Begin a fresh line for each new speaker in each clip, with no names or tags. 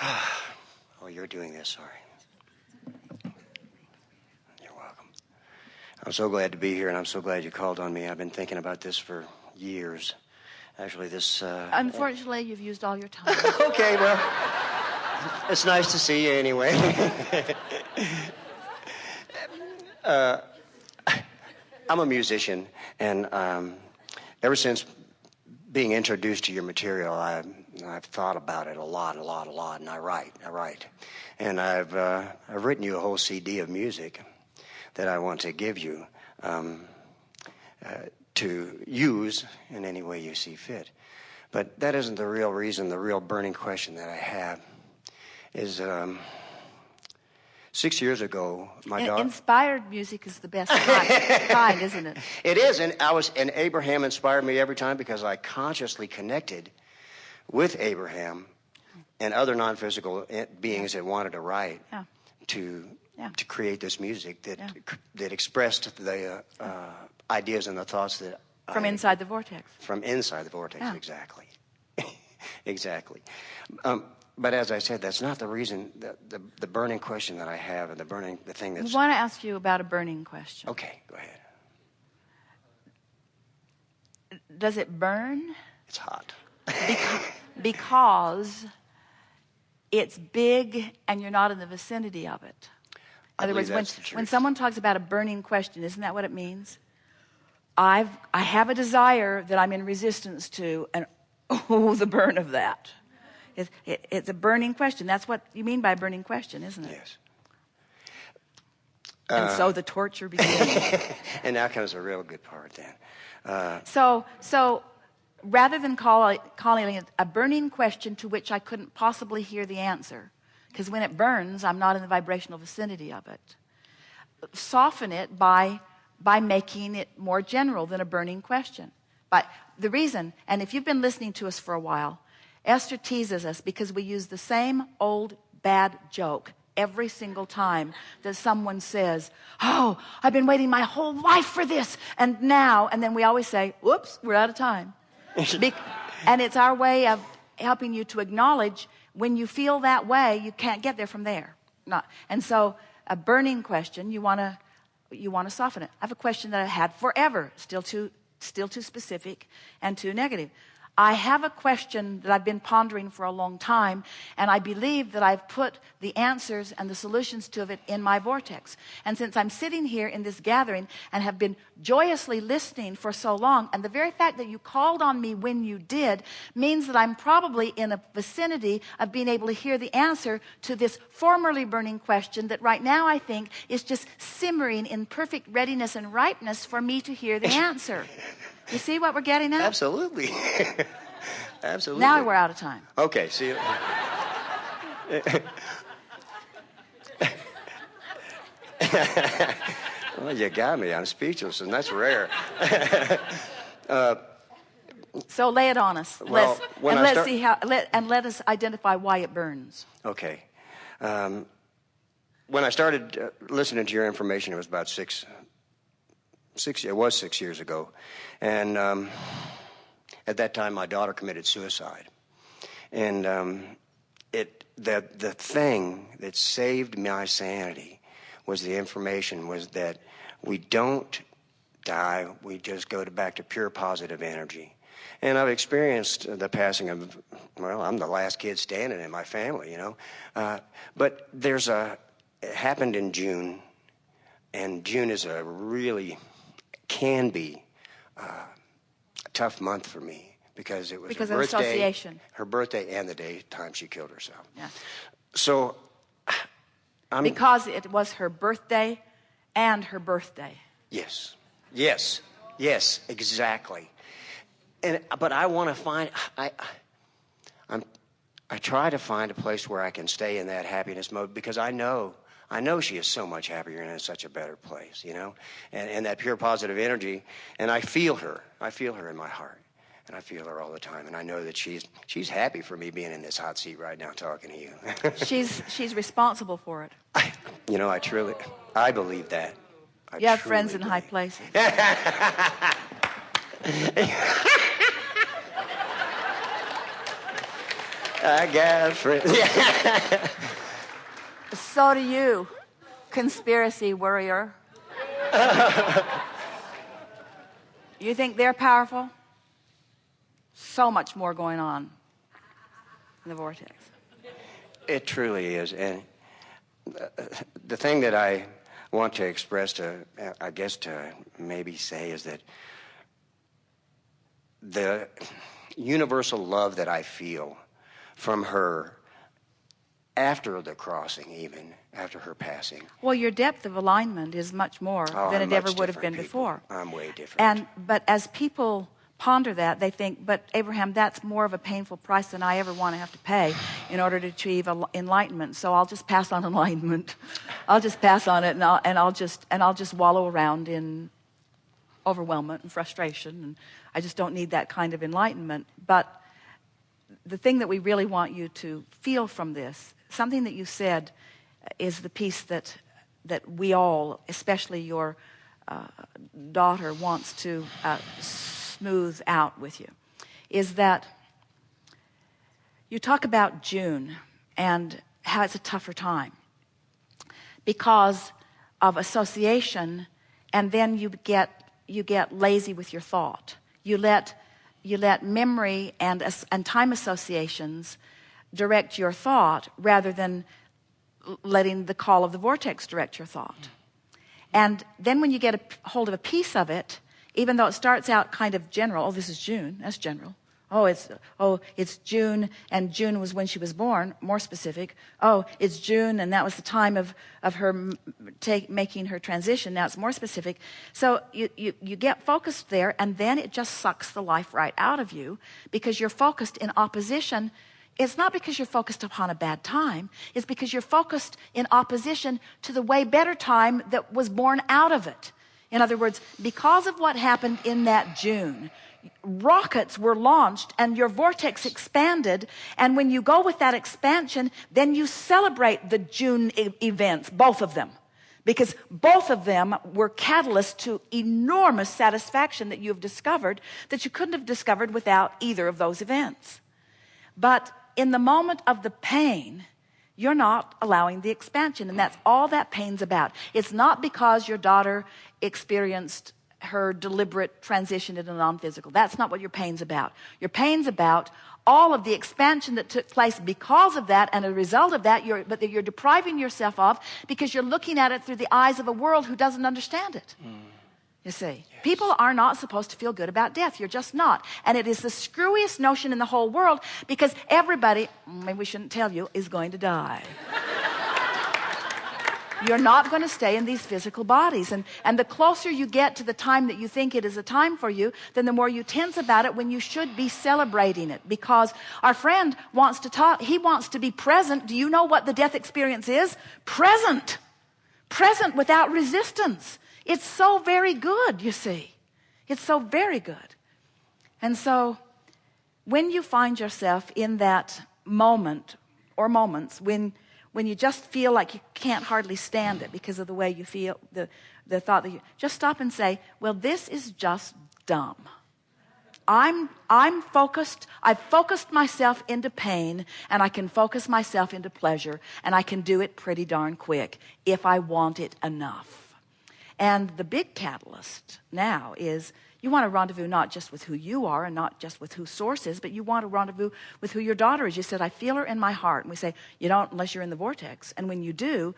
Oh, you're doing this, sorry. You're welcome. I'm so glad to be here, and I'm so glad you called on me. I've been thinking about this for years. Actually, this...
Unfortunately, you've used all your time.
Okay, well, it's nice to see you anyway. I'm a musician, and ever since being introduced to your material, I've thought about it a lot, and I write. And I've written you a whole CD of music that I want to give you to use in any way you see fit. But that isn't the real reason. The real burning question that I have is 6 years ago, my daughter...
Inspired music is the best kind, isn't it?
It is, and Abraham inspired me every time because I consciously connected with Abraham and other non-physical beings that wanted to write to create this music that expressed the ideas and the thoughts that
From inside the vortex.
From inside the vortex, exactly. Exactly. But as I said, that's not the reason, the burning question that I have, and the thing that's...
I want to ask you about a burning question.
Okay, go ahead.
Does it burn?
It's hot.
Because it's big and you're not in the vicinity of it. In other words, when someone talks about a burning question, isn't that what it means? I have a desire that I'm in resistance to, and oh, the burn of that. It's a burning question. That's what you mean by burning question, isn't it?
Yes.
And so the torture begins.
And now comes a real good part then.
So rather than calling it a burning question to which I couldn't possibly hear the answer, because when it burns, I'm not in the vibrational vicinity of it, soften it by making it more general than a burning question. But the reason, and if you've been listening to us for a while, Esther teases us because we use the same old bad joke every single time that someone says, oh, I've been waiting my whole life for this, and then we always say, whoops, we're out of time. And it's our way of helping you to acknowledge when you feel that way, you can't get there from there. And so a burning question, you want to soften it. I have a question that I had forever, still too specific and too negative. I have a question that I've been pondering for a long time, and I believe that I've put the answers and the solutions to it in my vortex. And since I'm sitting here in this gathering and have been joyously listening for so long, and the very fact that you called on me when you did means that I'm probably in a vicinity of being able to hear the answer to this formerly burning question that right now I think is just simmering in perfect readiness and ripeness for me to hear the answer. You see what we're getting at?
Absolutely. Absolutely.
Now we're out of time.
Okay, see you. Well, you got me. I'm speechless, and that's rare.
So lay it on us.
Well,
let us identify why it burns.
Okay. When I started listening to your information, it was about 6 years ago. And at that time, my daughter committed suicide. And the thing that saved my sanity was the information was that we don't die, we just go back to pure positive energy. And I've experienced the passing of, well, I'm the last kid standing in my family, you know. But it happened in June, and June is can be a tough month for me because it was her birthday,
association.
Her birthday and the time she killed herself.
Yeah.
So,
because it was her birthday and her birthday.
Yes, exactly. But I want to find. I try to find a place where I can stay in that happiness mode because I know she is so much happier and in such a better place, you know, and that pure positive energy. And I feel her in my heart, and I feel her all the time. And I know that she's happy for me being in this hot seat right now talking to you.
She's responsible for it.
I believe that.
You have friends in high places.
I got friends. Yeah.
So do you, conspiracy worrier. You think they're powerful? So much more going on in the vortex.
It truly is. And the thing that I want to express to maybe say is that the universal love that I feel from her after the crossing, even after her passing.
Well, your depth of alignment is much more than it ever would have been before.
I'm way different.
But as people ponder that, they think, but Abraham, that's more of a painful price than I ever want to have to pay in order to achieve enlightenment. So I'll just pass on enlightenment. I'll just pass on it, and I'll just wallow around in overwhelmment and frustration, and I just don't need that kind of enlightenment. But the thing that we really want you to feel from this, something that you said, is the piece that we all, especially your daughter, wants to smooth out with you, is that you talk about June and how it's a tougher time because of association, and then you get lazy with your thought. You let memory and time associations direct your thought rather than letting the call of the vortex direct your thought. And then when you get a hold of a piece of it, even though it starts out kind of general, oh, this is June, that's general. It's June, and June was when she was born, more specific. Oh, it's June, and that was the time of her making her transition. Now it's more specific. So you get focused there, and then it just sucks the life right out of you because you're focused in opposition. It's not because you're focused upon a bad time. It's because you're focused in opposition to the way better time that was born out of it. In other words, because of what happened in that June, rockets were launched and your vortex expanded, and when you go with that expansion, then you celebrate the June events, both of them, because both of them were catalysts to enormous satisfaction that you have discovered that you couldn't have discovered without either of those events. But in the moment of the pain, you're not allowing the expansion, and that's all that pain's about. It's not because your daughter experienced her deliberate transition into non-physical. That's not what your pain's about. Your pain's about all of the expansion that took place because of that, and a result of that, but that you're depriving yourself of because you're looking at it through the eyes of a world who doesn't understand it. You see, yes. People are not supposed to feel good about death. You're just not. And it is the screwiest notion in the whole world because everybody, maybe we shouldn't tell you, is going to die. You're not going to stay in these physical bodies. And the closer you get to the time that you think it is a time for you, then the more you tense about it when you should be celebrating it. Because our friend wants to talk, he wants to be present. Do you know what the death experience is? Present. Present without resistance. It's so very good, you see. It's so very good. And so when you find yourself in that moment or moments when you just feel like you can't hardly stand it because of the way you feel, the thought that you just stop and say, well, this is just dumb. I'm focused. I've focused myself into pain, and I can focus myself into pleasure, and I can do it pretty darn quick if I want it enough. And the big catalyst now is you want to rendezvous not just with who you are and not just with who source is, but you want to rendezvous with who your daughter is. You said, I feel her in my heart. And we say, you don't unless you're in the vortex. And when you do,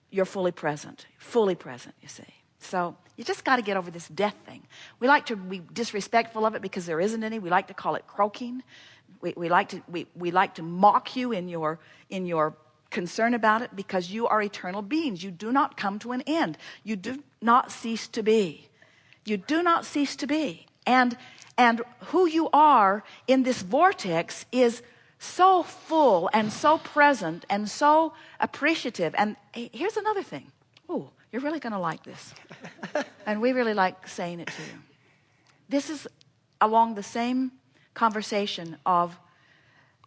you're fully present, you see. So you just got to get over this death thing. We like to be disrespectful of it because there isn't any. We like to call it croaking. We like to mock you in your concern about it because you are eternal beings. You do not come to an end. You do not cease to be. You do not cease to be. And who you are in this vortex is so full and so present and so appreciative. And here's another thing. Oh, you're really going to like this. And we really like saying it to you. This is along the same conversation of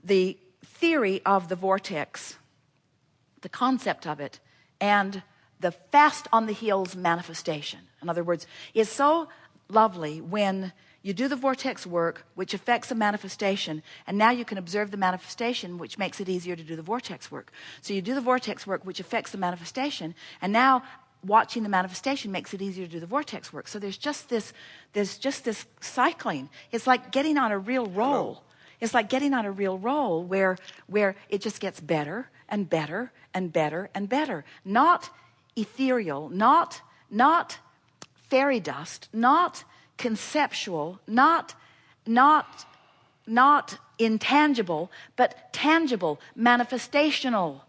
the theory of the vortex, the concept of it, and the fast on the heels manifestation. In other words, it's so lovely when You do the vortex work, which affects the manifestation, and now you can observe the manifestation, which makes it easier to do the vortex work. So you do the vortex work, which affects the manifestation, and now watching the manifestation makes it easier to do the vortex work. So there's just this cycling. It's like getting on a real roll. It's like getting on a real roll where it just gets better and better and better and better. Not ethereal, not fairy dust, not conceptual, not intangible, but tangible, manifestational.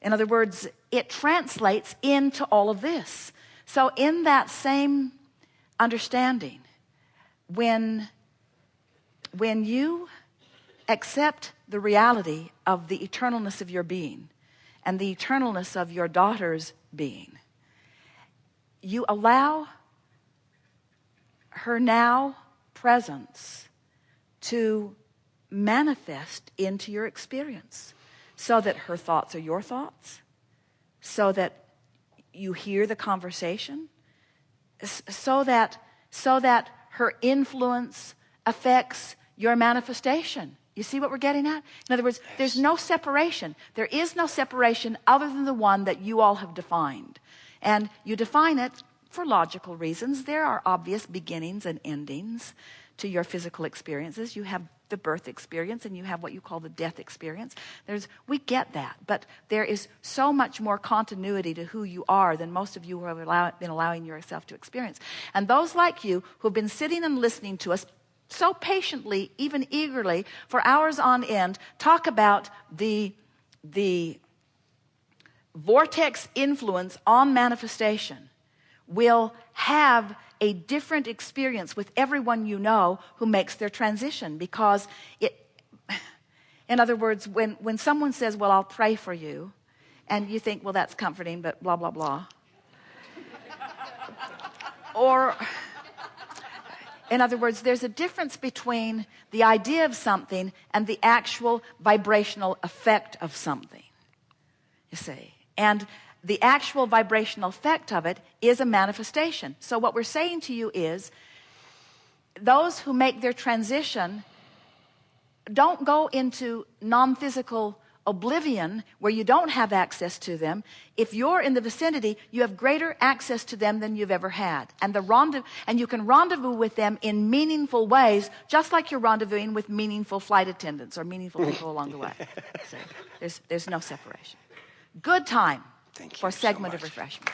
In other words, it translates into all of this. So in that same understanding, when you accept the reality of the eternalness of your being and the eternalness of your daughter's being, you allow her now presence to manifest into your experience so that her thoughts are your thoughts, so that you hear the conversation, so that her influence affects your manifestation. You see what we're getting at? In other words, there's no separation. There is no separation other than the one that you all have defined. And you define it for logical reasons. There are obvious beginnings and endings to your physical experiences. You have the birth experience and you have what you call the death experience. We get that, but there is so much more continuity to who you are than most of you who have been allowing yourself to experience. And those like you who have been sitting and listening to us so patiently, even eagerly, for hours on end, talk about the vortex influence on manifestation, will have a different experience with everyone you know who makes their transition. Because in other words, when someone says, well, I'll pray for you, and you think, well, that's comforting, but blah, blah, blah. Or, in other words, there's a difference between the idea of something and the actual vibrational effect of something, you see. And the actual vibrational effect of it is a manifestation. So what we're saying to you is, those who make their transition don't go into non-physical oblivion where you don't have access to them. If you're in the vicinity, you have greater access to them than you've ever had. And you can rendezvous with them in meaningful ways, just like you're rendezvousing with meaningful flight attendants or meaningful people along the way. So there's no separation. Good time.
Thank you
for a
so
segment
much.
of refreshment.